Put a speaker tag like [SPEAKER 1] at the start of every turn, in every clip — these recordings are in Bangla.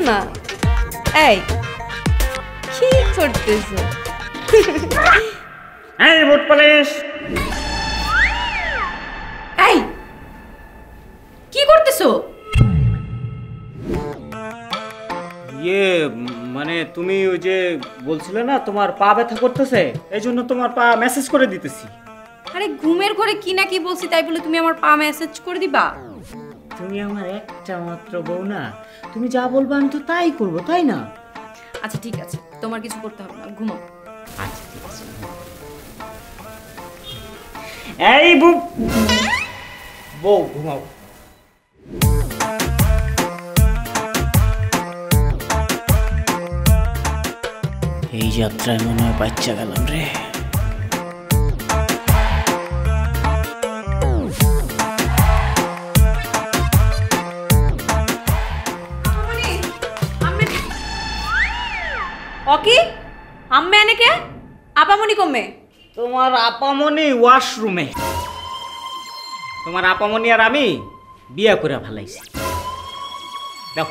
[SPEAKER 1] না। এই কি করতেছো?
[SPEAKER 2] এই বুট পালিশ।
[SPEAKER 1] এই কি করতেছো?
[SPEAKER 2] মানে তুমি ওই যে বলছিলে না তোমার পা ব্যথা করতেছে, এই জন্য তোমার পা মেসেজ করে দিতেছি।
[SPEAKER 1] আরে ঘুমের ঘরে কি না কি বলছি তাই বলে তুমি আমার পা মেসেজ করে দিবা?
[SPEAKER 2] তুমি আমার একটা মাত্র বউ না, তুমি যা বলবা আমি তো তাই করবো, তাই না?
[SPEAKER 1] আচ্ছা ঠিক আছে, তোমার কিছু করতে হবে না, ঘুমাও।
[SPEAKER 2] আচ্ছা ঠিক আছে। এই বউ ঘুমাও। এই যাত্রায় মনে হয় বাচ্চা গেলাম রে।
[SPEAKER 1] ওকে আম্মে আনে কে? আপামনি কমে?
[SPEAKER 2] তোমার আপামনি ওয়াশরুমে। তোমার আপামনি আর আমি বিয়ে করে ফেলাইছি। দাও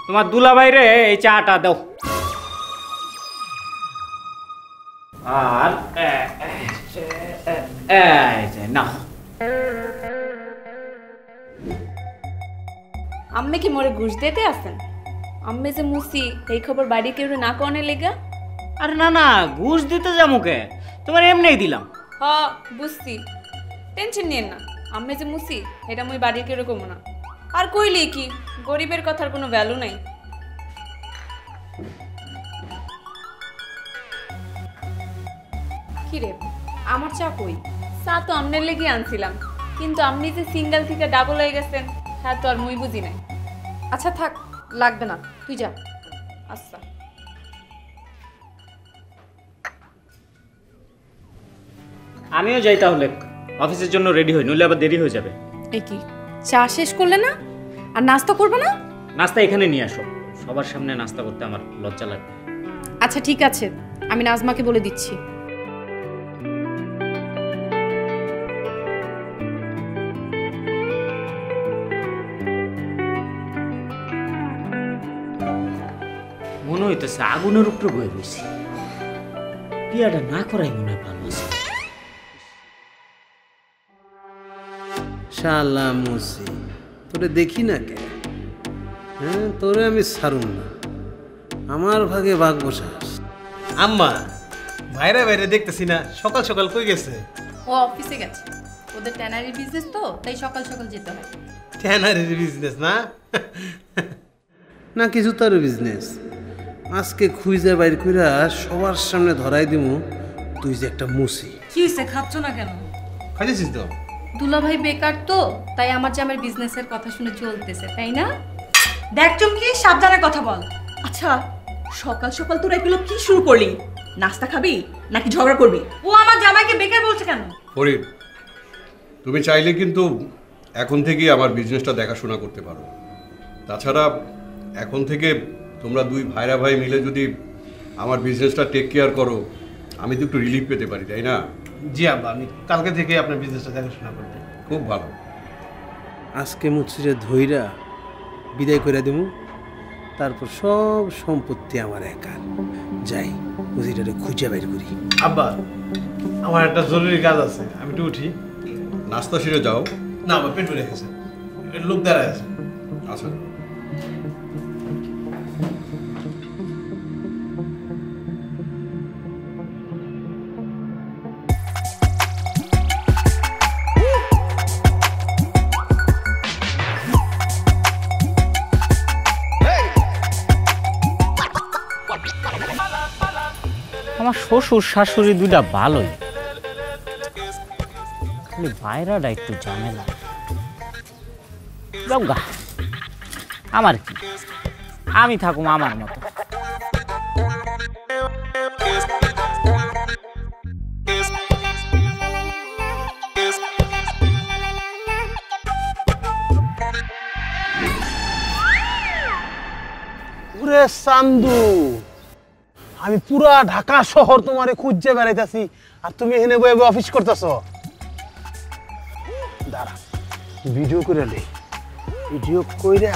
[SPEAKER 2] তোমার দুলাভাইরে এই চাটা দাও। আর না
[SPEAKER 1] আম্মে কি মোরে ঘুষ দিতে আসেন? আম্মে যে মুসি এই খবর বাড়ি কেউ না কনে লেগা?
[SPEAKER 2] আরে না না, ঘুষ দিতে যাবো কে, তোমার এমনিই দিলাম।
[SPEAKER 1] হ বুঝছি, টেনশন নিয়েন না। আম্মে যে মুসি এটা মুই বাড়ির কেউ কমো না। আর কইলি কি, গরিবের কথার কোনো ভ্যালু নাই। কিরে আমার চা কই? চা তো আমনের লেগে আনছিলাম, কিন্তু আপনি যে সিঙ্গেল থেকে ডাবল হয়ে গেছেন হ্যাঁ তো আর মুই বুঝি নাই। আচ্ছা থাক, লাগবে না, তুই যা। আচ্ছা
[SPEAKER 2] আমিও যাই তাহলে, অফিসের জন্য রেডি হই, নইলে আবার দেরি হয়ে যাবে।
[SPEAKER 1] এই কি চা শেষ করলে না? আর নাস্তা করবে না?
[SPEAKER 2] নাস্তা এখানে নিয়ে আসো, সবার সামনে নাস্তা করতে আমার লজ্জা লাগে।
[SPEAKER 1] আচ্ছা ঠিক আছে, আমি নাজমাকে বলে দিচ্ছি।
[SPEAKER 2] মনে হইতেছে আগুনের উপরে বয়ে রয়েছি, বিয়াটা না করাই মনে হয় ভালো আছে।
[SPEAKER 3] শালা মুসি, তোরে দেখি না কে? হ্যাঁ তোরে আমি ছাড়ুম না, আমার ভাগে ভাগ বসাস।
[SPEAKER 4] আম্মা ভাইরা বাইরে দেখতেছি না, সকাল সকাল কই গেছে?
[SPEAKER 1] ও অফিসে গেছে, ওদের ট্যানারি বিজনেস তো তাই সকাল সকাল যেতে হয়।
[SPEAKER 4] ট্যানারির বিজনেস না?
[SPEAKER 3] না কিছু তার বিজনেস। আজকে খুঁজে বাইর কইরা সবার সামনে ধরাই দিমু তুই যে একটা মুসি।
[SPEAKER 1] কি হইছে, খাচ্ছ না কেন?
[SPEAKER 4] খাইছিস তো?
[SPEAKER 1] দুলাভাই বেকার তো তাই আমার জামের বিজনেসের কথা শুনে চলতেছে, তাই না?
[SPEAKER 5] দেখ চুমকি, সাবধানে কথা বল। আচ্ছা সকাল সকাল তোরা এগুলো কি শুরু করলি? নাস্তা খাবি নাকি ঝগড়া করবি? ও আমার জামাইকে বেকার বলছে কেন?
[SPEAKER 6] ফরিদ, তুমি চাইলে কিন্তু এখন থেকেই আমার বিজনেসটা দেখাশোনা করতে পারো। তাছাড়া এখন থেকে তোমরা দুই ভাইরা ভাই মিলে যদি আমার বিজনেসটা টেক কেয়ার করো, আমি তো একটু রিলিফ পেতে পারি, তাই না?
[SPEAKER 4] জি আব্বা, আমি কালকে থেকে আপনার বিজনেসটা দেখাশোনা করব।
[SPEAKER 6] খুব ভালো।
[SPEAKER 3] আজকে মুচিরে ধইরা বিদায় করে দেবো, তারপর সব সম্পত্তি আমার একার। যাই মুচিটারে খুঁজে বাইর করি।
[SPEAKER 4] আব্বা আমার একটা জরুরি কাজ আছে, আমি একটু উঠি।
[SPEAKER 6] নাস্তা সেরে যাও।
[SPEAKER 4] না আব্বা, পেট ভরে গেছে, লোক দাঁড়ায় আছে।
[SPEAKER 6] আচ্ছা
[SPEAKER 2] আমার শ্বশুর শাশুড়ি দুইটা ভালোই, খালি বাইরাটা একটু ঝামেলা। গা আমার কি, আমি থাকুম আমার মতো।
[SPEAKER 4] ওরে চান্দু, আমি পুরা ঢাকা শহর তোমারে খুঁজে বেড়াইতেছি আর তুমি এখানে বয়ে অফিস করতেছ। দাঁড়া ভিডিও করে নে, ভিডিও কইরা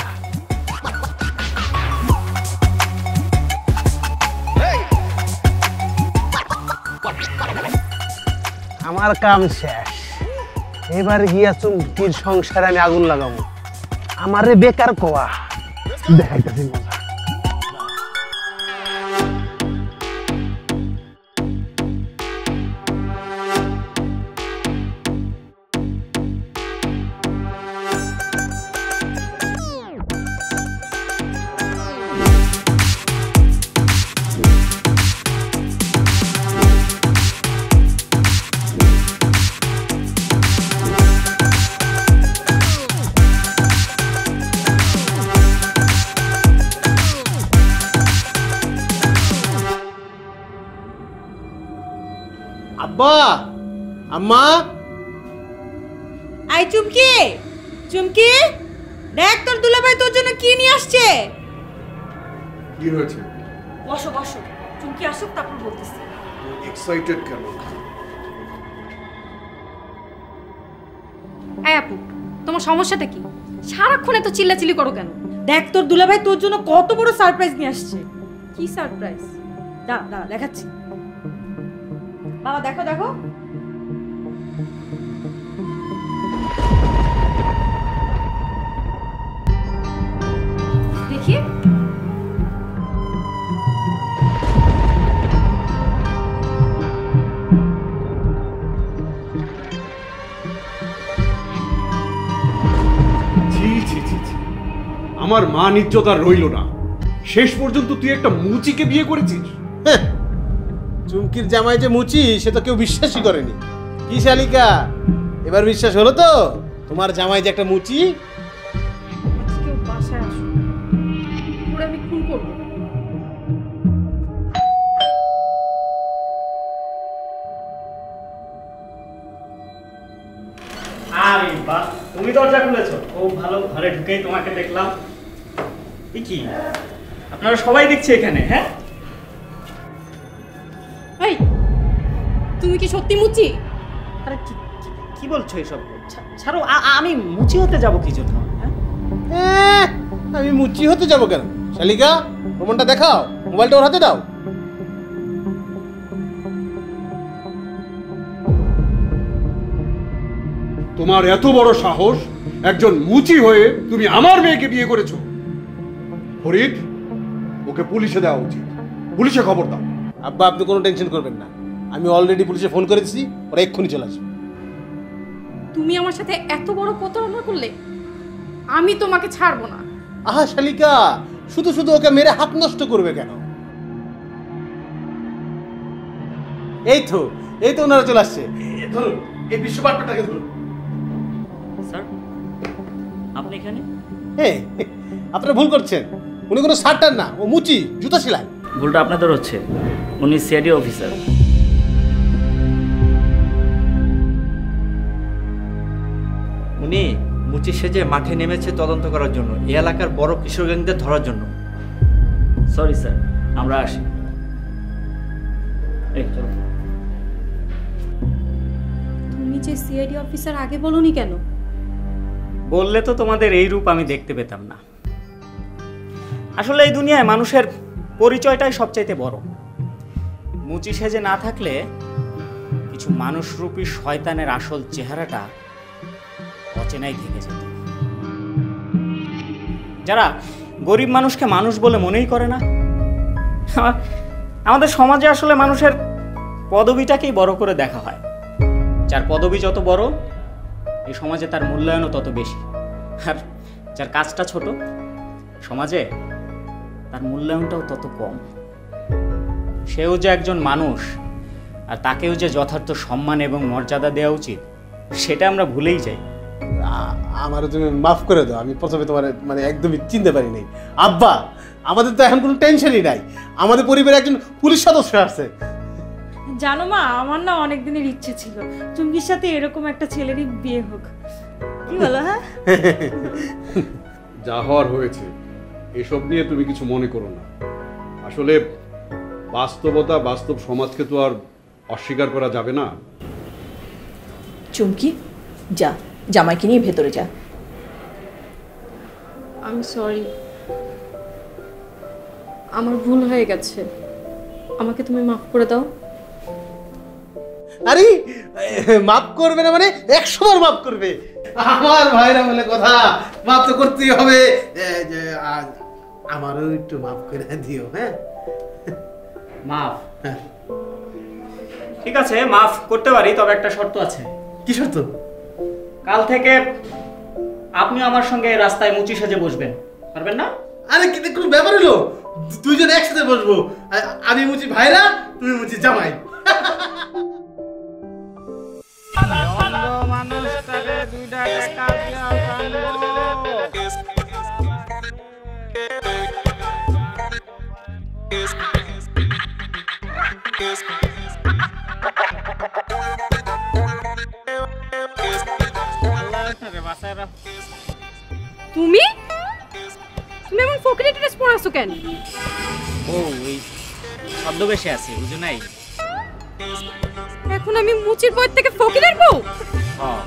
[SPEAKER 4] আমার কাম শেষ। এবার গিয়া চুমকির সংসারে আমি আগুন লাগাবো। আমারে বেকার কোয়া দেখাইতেছি মজা। আব্বা, আম্মা,
[SPEAKER 5] আই চুমকি, চুমকি দেখ তোর দুলাভাই তোর জন্য কি নিয়ে আসছে।
[SPEAKER 6] কি হয়েছে?
[SPEAKER 5] বসো বসো, চুমকি আসুক তারপর বলতেছি।
[SPEAKER 6] এক্সাইটেড কেন?
[SPEAKER 1] এই আপু, তোমার সমস্যাটা কি? সারাক্ষণ এত চিল্লাচিল্লি করো কেন?
[SPEAKER 5] দেখ তোর দুলাভাই তোর জন্য কত বড় সারপ্রাইজ নিয়ে আসছে।
[SPEAKER 1] কি সারপ্রাইজ?
[SPEAKER 5] দাঁড়া দাঁড়া দেখাচ্ছি। বাবা দেখো দেখো।
[SPEAKER 1] দেখি।
[SPEAKER 6] ছি ছি ছি ছি, আমার মান ইজ্জত আর রইল না। শেষ পর্যন্ত তুই একটা মুচিকে বিয়ে করেছিস।
[SPEAKER 3] হ্যাঁ, চুমকির জামাই যে মুচি সে তো কেউ বিশ্বাসই করেনি। কি শালিকা, এবার বিশ্বাস হলো তো তোমার জামাই যে একটা মুচি?
[SPEAKER 1] কেউ বাসায় আসো, পুরো আমি খুন করবো।
[SPEAKER 2] আরে বাহ, তুমি দরজা খুলেছো, খুব ভালো। ঘরে ঢুকেই তোমাকে দেখলাম। এ কি, আপনারা সবাই দেখছে এখানে? হ্যাঁ,
[SPEAKER 1] এই, তুমি কি সত্যি মুচি?
[SPEAKER 2] আরে কি বলছো এসব? ছাড়ো, আমি মুচি হতে যাব কি জন্য? হ্যাঁ,
[SPEAKER 3] আমি মুচি হতে যাব কেন? শালিকা, প্রমাণটা দেখাও, মোবাইলটা ওর হাতে দাও।
[SPEAKER 6] তোমার এত বড় সাহস, একজন মুচি হয়ে তুমি আমার মেয়েকে বিয়ে করেছো। ফরিদ, ওকে পুলিশে দেওয়া উচিত। পুলিশে খবর দাও।
[SPEAKER 3] আব্বা, আপনি কোনো টেনশন করবেন না, আমি অলরেডি পুলিশে ফোন করেছি, ওরা এক্ষুনি চলে আসবে।
[SPEAKER 1] তুমি আমার সাথে এত বড় প্রতারণা করলে আমি তোমাকে ছাড়বো না।
[SPEAKER 3] আহা শালিকা, শুধু শুধু ওকে মেরে হাত নষ্ট করবে কেন? এই তো ওনারা চলে আসছে। ধরুন, এই বিশ্ব পাটপাটাকে ধরুন।
[SPEAKER 2] স্যার, আপনি এখানে?
[SPEAKER 3] হ্যাঁ, আপনারা ভুল করছেন। উনি কোনো সার্টার না, ও মুচি, জুতা সেলাই।
[SPEAKER 2] ভুলটা আপনাদের হচ্ছে, উনি সিআইডি অফিসার।
[SPEAKER 7] উনি মুচি সেজে মাঠে নেমেছে তদন্ত করার জন্য, এই এলাকার বড় কিশোর গ্যাংদের ধরার জন্য।
[SPEAKER 2] সরি স্যার, আমরা আসি। এই চলো।
[SPEAKER 1] তুমি যে সিআইডি অফিসার আগে বলনি কেন?
[SPEAKER 2] বললে তো তোমাদের এই রূপ আমি দেখতে পেতাম না। আসলে এই দুনিয়ায় মানুষের পরিচয়টাই সবচাইতে বড়। মুচি সেজে না থাকলে কিছু মানুষরূপী শয়তানের আসল চেহারাটা অচেনাই থেকে যেত। যারা গরিব মানুষকে মানুষ বলে মনেই করে না। আমাদের সমাজে আসলে মানুষের পদবিটাকেই বড় করে দেখা হয়। যার পদবি যত বড়, এই সমাজে তার মূল্যায়নও তত বেশি। আর যার কাজটা ছোট, সমাজে তার মূল্যায়নটাও তত কম। সেও যে একজন মানুষ, আর তাকেও যে যথার্থ সম্মান এবং মর্যাদা দেওয়া উচিত, সেটা আমরা ভুলেই যাই।
[SPEAKER 3] আমারও তুমি মাফ করে দাও, আমি প্রথমে তোমার মানে একদমই চিনতে পারি নাই। আব্বা, আমাদের তো এখন কোনো টেনশনই নাই, আমাদের পরিবারে একজন পুলিশ সদস্য আছে।
[SPEAKER 5] জানো মা, আমার না অনেক দিনের ইচ্ছে ছিল চুমকির সাথে এরকম একটা ছেলেরই বিয়ে হোক। কি বলো? হ্যাঁ,
[SPEAKER 6] যা হওয়ার হয়েছে, এসব নিয়ে তুমি কিছু মনে করো না। আসলে বাস্তবতা, বাস্তব সমাজকে তো আর অস্বীকার করা যাবে না।
[SPEAKER 5] চুমকি যা, জামাইকে নিয়ে ভেতরে যা।
[SPEAKER 1] আমি সরি, আমার ভুল হয়ে গেছে, আমাকে তুমি মাফ করে দাও।
[SPEAKER 3] আরে মাফ করবে না মানে 100 বার মাফ করবে। আমার ভাইরা বলে কথা, মাফ তো করতেই হবে। আমারও একটু মাফ করে দিও। হ্যাঁ
[SPEAKER 2] মাফ?
[SPEAKER 3] হ্যাঁ
[SPEAKER 2] ঠিক আছে, মাফ করতে পারি, তবে একটা শর্ত আছে।
[SPEAKER 3] কি শর্ত?
[SPEAKER 2] কাল থেকে আপনি আমার সঙ্গে রাস্তায় মুচি সেজে বসবেন, পারবেন না?
[SPEAKER 3] আরে কিন্তু কোনো ব্যাপার হলো, দুইজন একসাথে বসবো। আমি মুচি ভাইরা, তুমি মুচি জামাই।
[SPEAKER 1] তুমি তুমি এমন ফকিরের ড্রেস পরে আছো কেন?
[SPEAKER 2] ও ওই ছদ্মবেশে আছি, বুঝো নাই?
[SPEAKER 1] এখন আমি মুচির বই থেকে ফকিরের বউ?
[SPEAKER 2] হ্যাঁ।